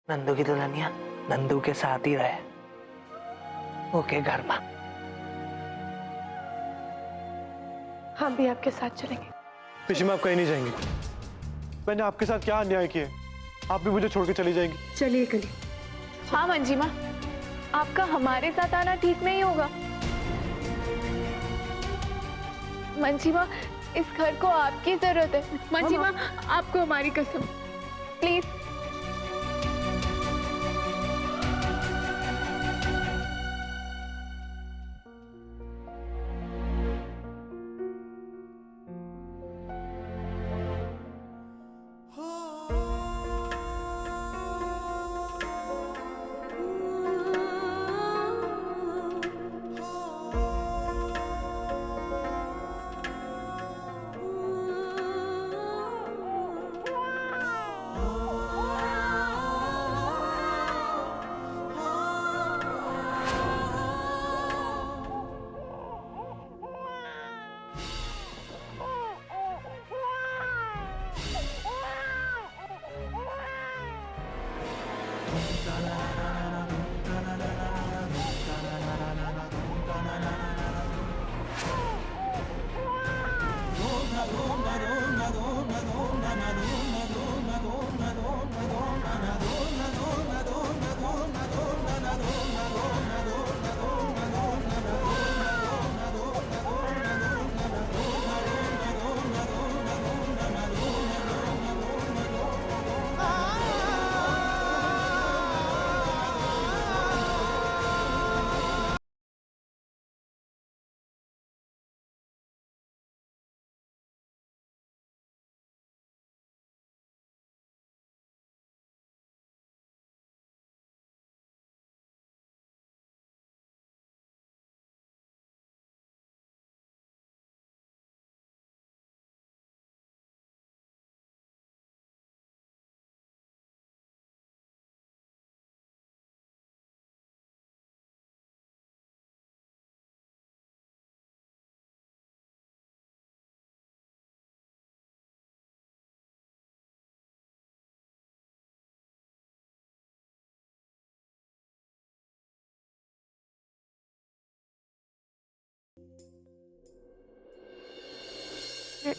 नंदू की दुल्हनिया नंदू के साथ ही रहे। ओके घर में। हम भी आपके साथ चलेंगे। पिछले आप कहीं नहीं जाएंगे। मैंने आपके साथ क्या अन्याय किया है? आप भी मुझे छोड़ के चली जाएंगी? चलिए कली। हाँ मंजिमा, आपका हमारे साथ आना ठीक नहीं होगा। मंजिमा, इस घर को आपकी जरूरत है। मंजिमा, आपको हमारी कसम, प्लीज।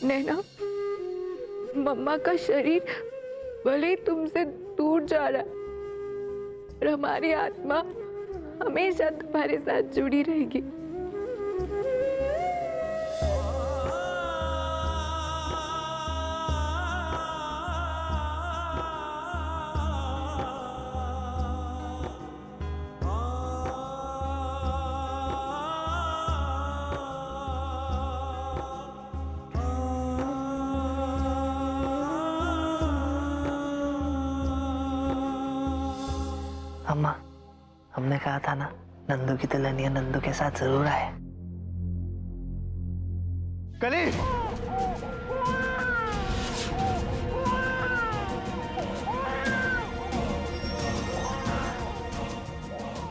नैना, मम्मा का शरीर भले ही तुमसे दूर जा रहा है, पर हमारी आत्मा हमेशा तुम्हारे साथ जुड़ी रहेगी। अम्मा, हमने कहा था ना नंदू की दुल्हनिया नंदू के साथ जरूर आए। कली!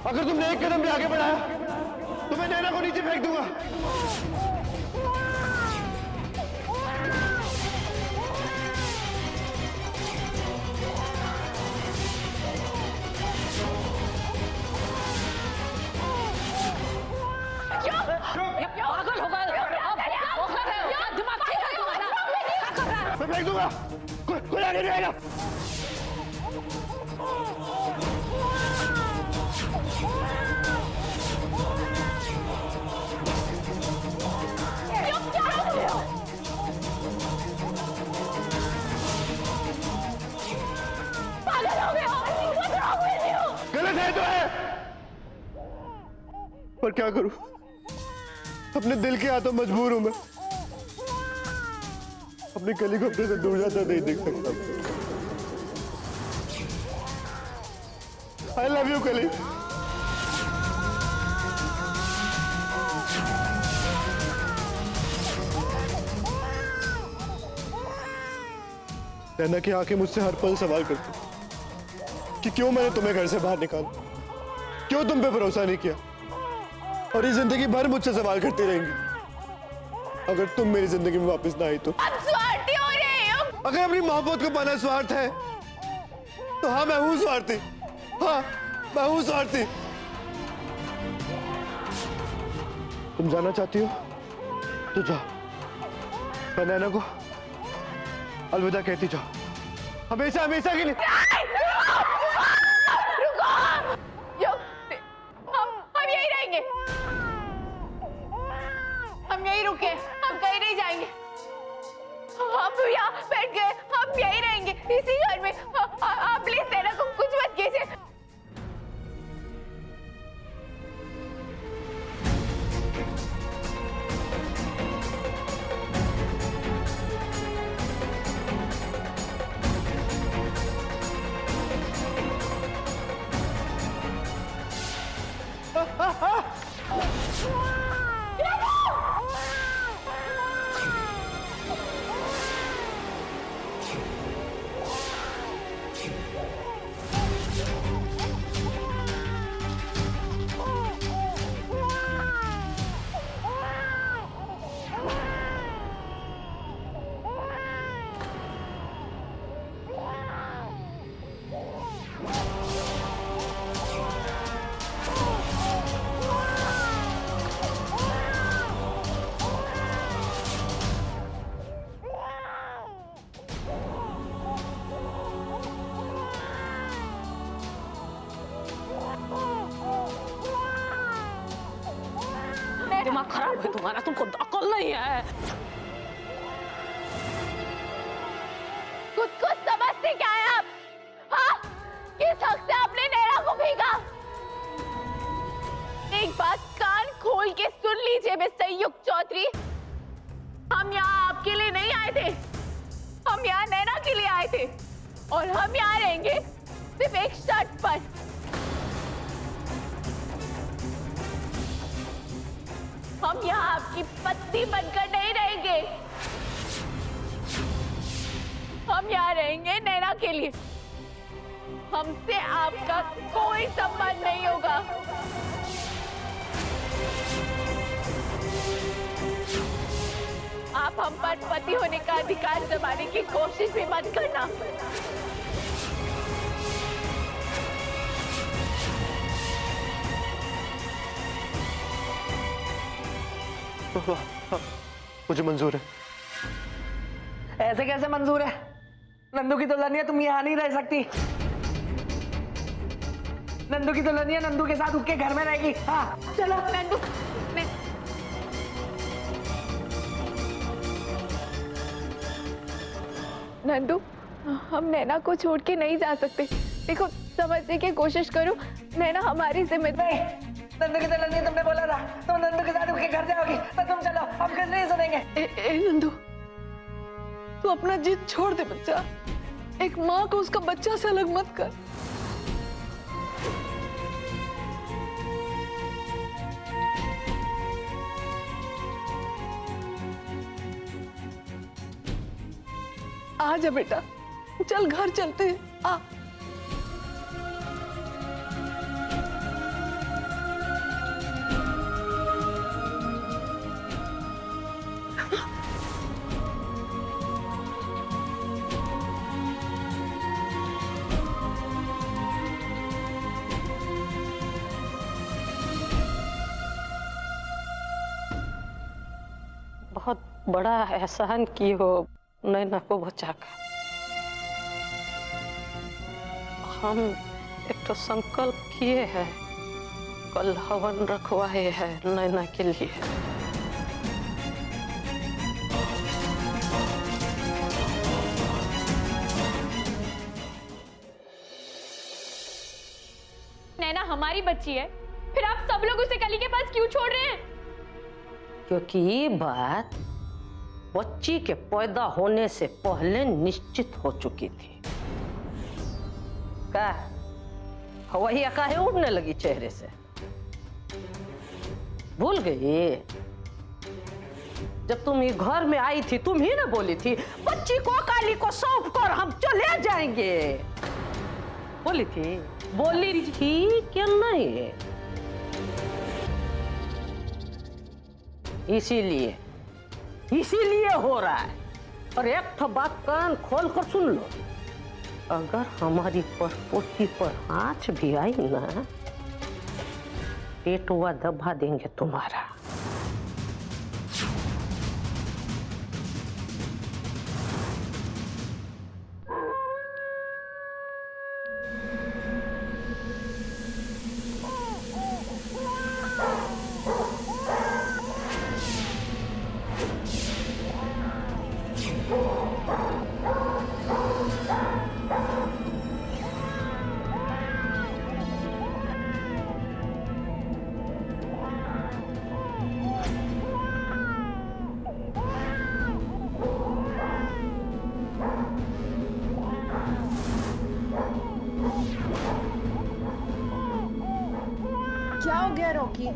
अगर तुमने एक कदम भी आगे बढ़ाया तो मैं नैना को नीचे फेंक दूंगा। पागल हो गए, दिमाग ठीक है तुम्हारा? मैं फेंक दूंगा, कोई आगे नहीं आएगा। पागल हो गए हो? गलत है तो है, पर क्या करूं? अपने दिल के हाथों मजबूर हूं मैं। अपनी कली को अपने से दूर जाता नहीं देख सकता। आई लव यू कली। नैना की आंखें मुझसे हर पल सवाल करती कि क्यों मैंने तुम्हें घर से बाहर निकाला, क्यों तुम पे भरोसा नहीं किया, और ये जिंदगी भर मुझसे सवाल करती रहेंगी अगर तुम मेरी जिंदगी में वापस ना आई तो। स्वार्थी हो रहे हो। अगर अपनी मोहब्बत को पाना स्वार्थ है तो हाँ मैं हूं स्वार्थी, हाँ मैं हूं स्वार्थी। तुम जाना चाहती हो तो जाओ, मैं नैना को अलविदा कहती जाओ, हमेशा हमेशा के लिए। हम यहीं रहेंगे, हम यहीं रुके, हम कहीं नहीं जाएंगे। हम यहाँ बैठ गए, हम यहीं रहेंगे इसी घर में। आप प्लीज नैना को कुछ मत कीजिए। दिमाग खराब है तुम्हारा, तुमको अकल नहीं है। कुछ समझते क्या है आप? हाँ? किस हक से आपने नैना को भेजा? एक बात कान खोल के सुन लीजिए मिस्टर युग चौधरी, हम यहाँ आपके लिए नहीं आए थे, हम यहाँ नैना के लिए आए थे और हम यहाँ रहेंगे सिर्फ एक शर्त पर। हम यहाँ आपकी पत्नी बनकर नहीं रहेंगे, हम यहाँ रहेंगे नैना के लिए। हमसे आपका कोई संबंध नहीं होगा। आप हम पर पति होने का अधिकार जमाने की कोशिश भी मत करना। मुझे मंजूर है। ऐसे कैसे मंजूर है? नंदू की दुल्हनिया तुम यहाँ नहीं रह सकती। नंदू की दुल्हनिया नंदू के साथ उसके घर में रहेगी। हाँ चलो नंदू, नंदू, हम नैना को छोड़ के नहीं जा सकते। देखो समझने की कोशिश करो, नैना हमारी जिम्मेदारी। नंदू की दुल्हनिया तुमने बोला था तुम नंदू के साथ उसके घर जाओगी, तो तुम चलो, हम कुछ नहीं सुनेंगे। ए नंदू, तू अपना जिद छोड़ दे बच्चा। एक माँ को उसका बच्चा से अलग मत कर। आ जा बेटा, चल घर चलते हैं। आ बहुत बड़ा एहसान की हो नैना को बचाकर। हम एक तो संकल्प किए हैं, कल हवन रखवाए हैं नैना के लिए। नैना हमारी बच्ची है, फिर आप सब लोग उसे कली के पास क्यों छोड़ रहे हैं? क्योंकि ये बात बच्ची के पैदा होने से पहले निश्चित हो चुकी थी। क्या वही अकाहे उड़ने लगी चेहरे से? भूल गई? जब तुम ये घर में आई थी तुम ही ना बोली थी बच्ची को काली को सौंप कर हम चले जाएंगे? बोली थी क्या नहीं? इसीलिए हो रहा है। और एक तो बात कान खोल कर सुन लो, अगर हमारी परपोती पर आँच भी आई ना, पेटवा दबा देंगे तुम्हारा। क्या हो गया रॉकी?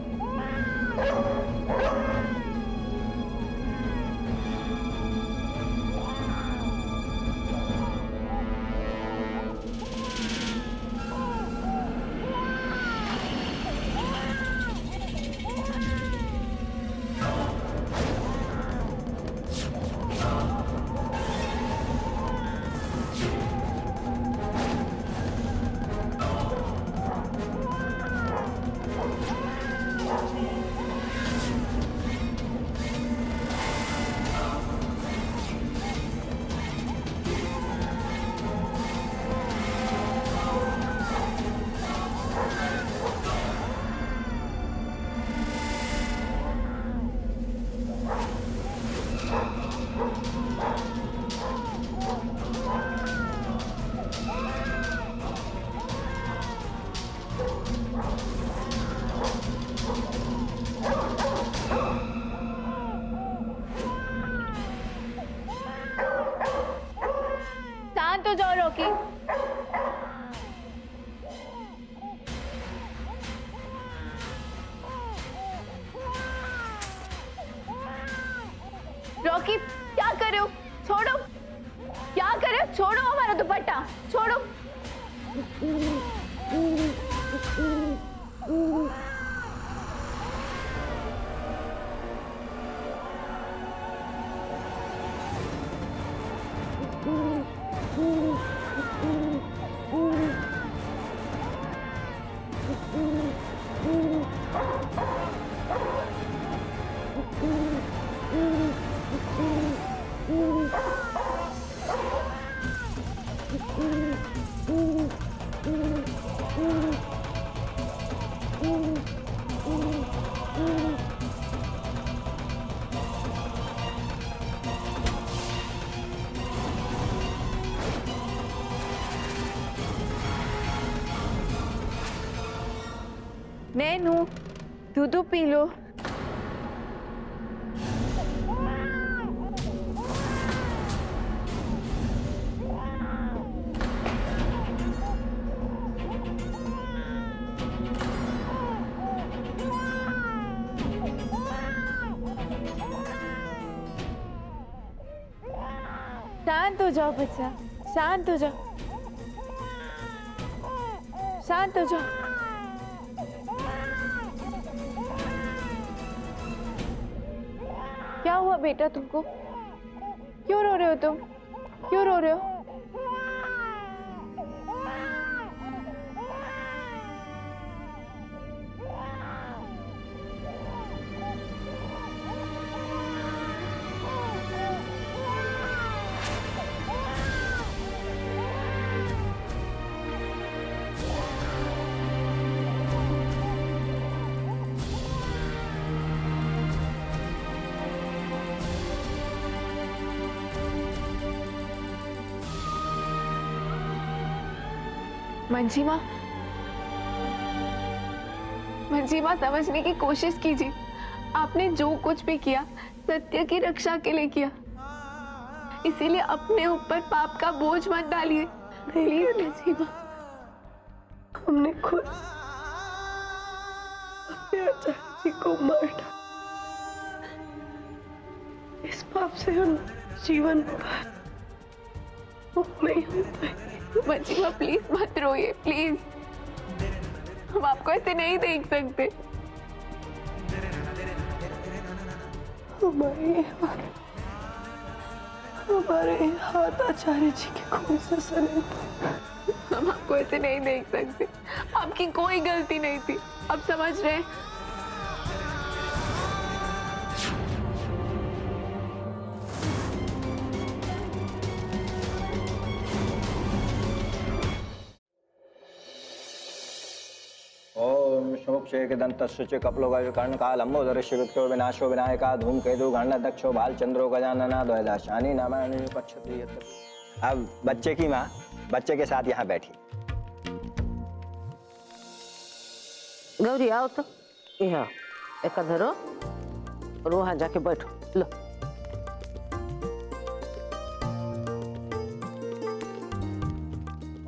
शांत हो जाओ रॉकी। रॉकी क्या कर रहे हो? छोड़ो। क्या कर रहे हो? छोड़ो हमारा दुपट्टा, छोड़ो। नैनू दूध पी लो। शांत हो जाओ बच्चा, शांत हो जाओ, शांत हो जाओ। क्या हुआ बेटा तुमको? क्यों रो रहे हो तुम? क्यों रो रहे हो? मंजीमा, मंजीमा समझने की कोशिश कीजिए। आपने जो कुछ भी किया सत्य की रक्षा के लिए किया, इसीलिए अपने ऊपर पाप का बोझ मत डालिए। प्लीज मंजीमा, हमने खुद अपने आचार्य जी को मार डाला। इस पाप से हम जीवन भर मुक्त नहीं हो पाएंगे। मंजीमा प्लीज मत रोइए, प्लीज। हम आपको ऐसे नहीं देख सकते। हमारे हाथ आचार्य जी के खून से सने थे। हम आपको ऐसे नहीं देख सकते, आपकी कोई गलती नहीं थी, आप समझ रहे हैं? ओम शोक्षेक दंतस्य कपलो कर्णकालंबोदरस्य विक्रो विनाशो विनायका धूमकेतु गणदक्षो भालचंद्रो गजानना द्वैदाशानी नामानि पक्षति यत्। अब बच्चे की माँ बच्चे के साथ यहाँ बैठी। गौरी आओ तो यहाँ एक धरो और वहां जाके बैठो। लो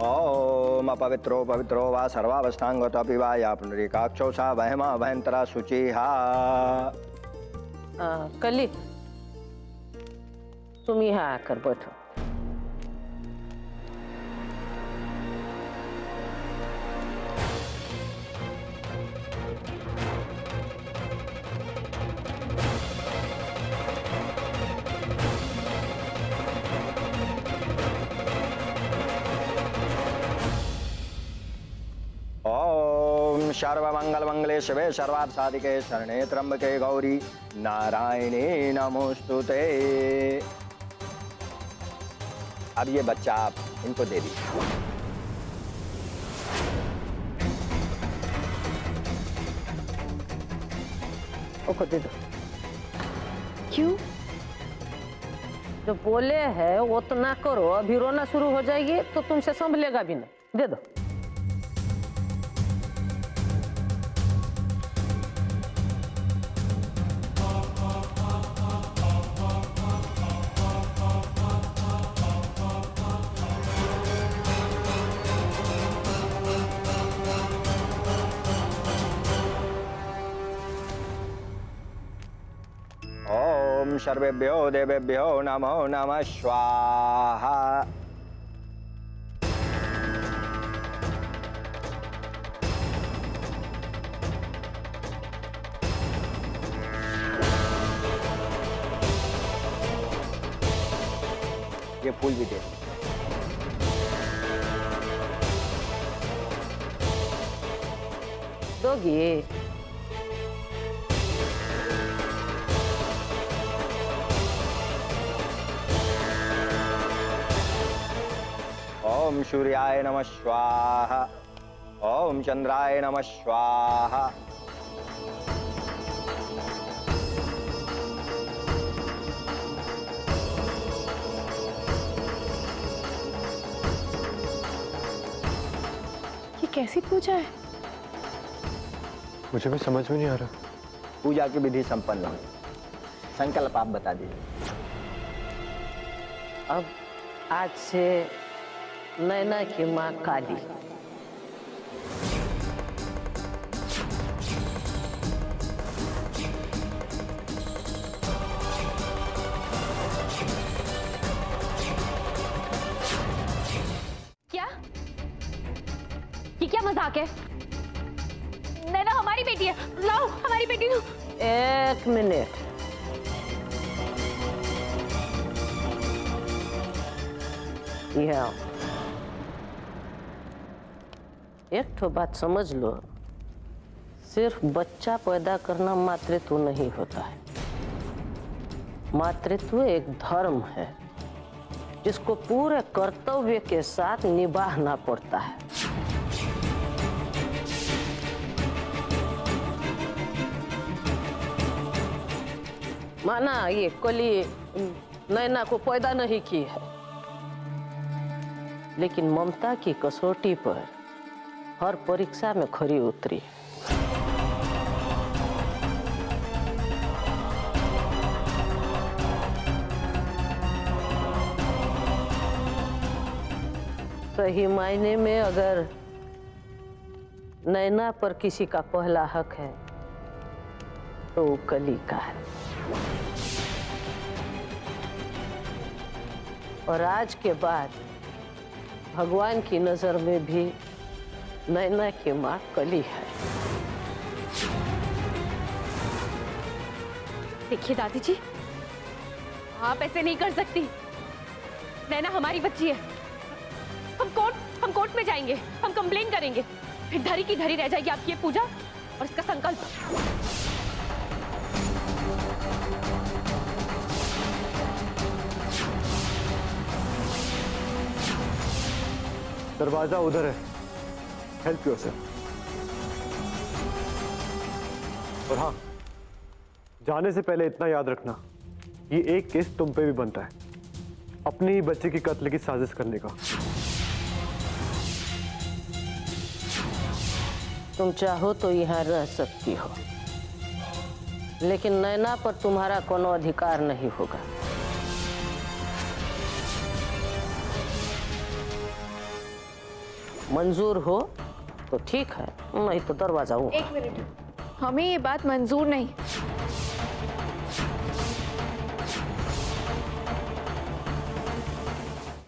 ओम अपवित्रो पवित्रो वा सर्वावस्थांगतो अपि वा या पुनरीकाक्षो सा वहमा वहंतरा शुचिहा। कली तुम यहाँ आकर बैठो। ओम सर्वमंगल मंगले शिवे सर्वार्थ साधिके शरणे त्र्यंबके गौरी नारायणे नमोस्तुते। अब ये बच्चा आप इनको दे दीजिए। ओको दे दो। क्यों? जो बोले है उतना करो, अभी रोना शुरू हो जाएगी तो तुमसे संभलेगा भी नहीं। दे दो। ओम सर्वेभ्यो देवेभ्यो नमो नमः स्वाहा। ये फूल भी दे। दोगी? ओम सूर्याय नमः स्वाहा। ओम चंद्राय नमः स्वाहा। ये कैसी पूजा है? मुझे भी समझ में नहीं आ रहा। पूजा की विधि संपन्न हो। संकल्प आप बता दीजिए। अब आज से नैना की माँ काली। क्या? ये क्या मजाक है? नैना हमारी बेटी है, लाओ हमारी बेटी को। एक मिनट। यह एक ठो बात समझ लो, सिर्फ बच्चा पैदा करना मातृत्व नहीं होता है। मातृत्व एक धर्म है जिसको पूरे कर्तव्य के साथ निभाना पड़ता है। माना ये कली नैना को पैदा नहीं की है, लेकिन ममता की कसौटी पर हर परीक्षा में खरी उतरी। सही मायने में अगर नैना पर किसी का पहला हक है तो वो कली का है। और आज के बाद भगवान की नजर में भी नैना की माँ कली है। देखिए दादी जी, आप ऐसे नहीं कर सकती। नैना हमारी बच्ची है। हम कोर्ट में जाएंगे, हम कंप्लेन करेंगे, फिर धरी की धरी रह जाएगी आपकी ये पूजा और इसका संकल्प। दरवाजा उधर है, हेल्प योरसेल्फ। और हाँ, जाने से पहले इतना याद रखना, ये एक केस तुम पे भी बनता है, अपनी ही बच्चे की कत्ल की साजिश करने का। तुम चाहो तो यहाँ रह सकती हो, लेकिन नैना पर तुम्हारा कोनो अधिकार नहीं होगा। मंजूर हो तो ठीक है, नहीं तो दरवाजा एक मिनट, हमें ये बात मंजूर नहीं।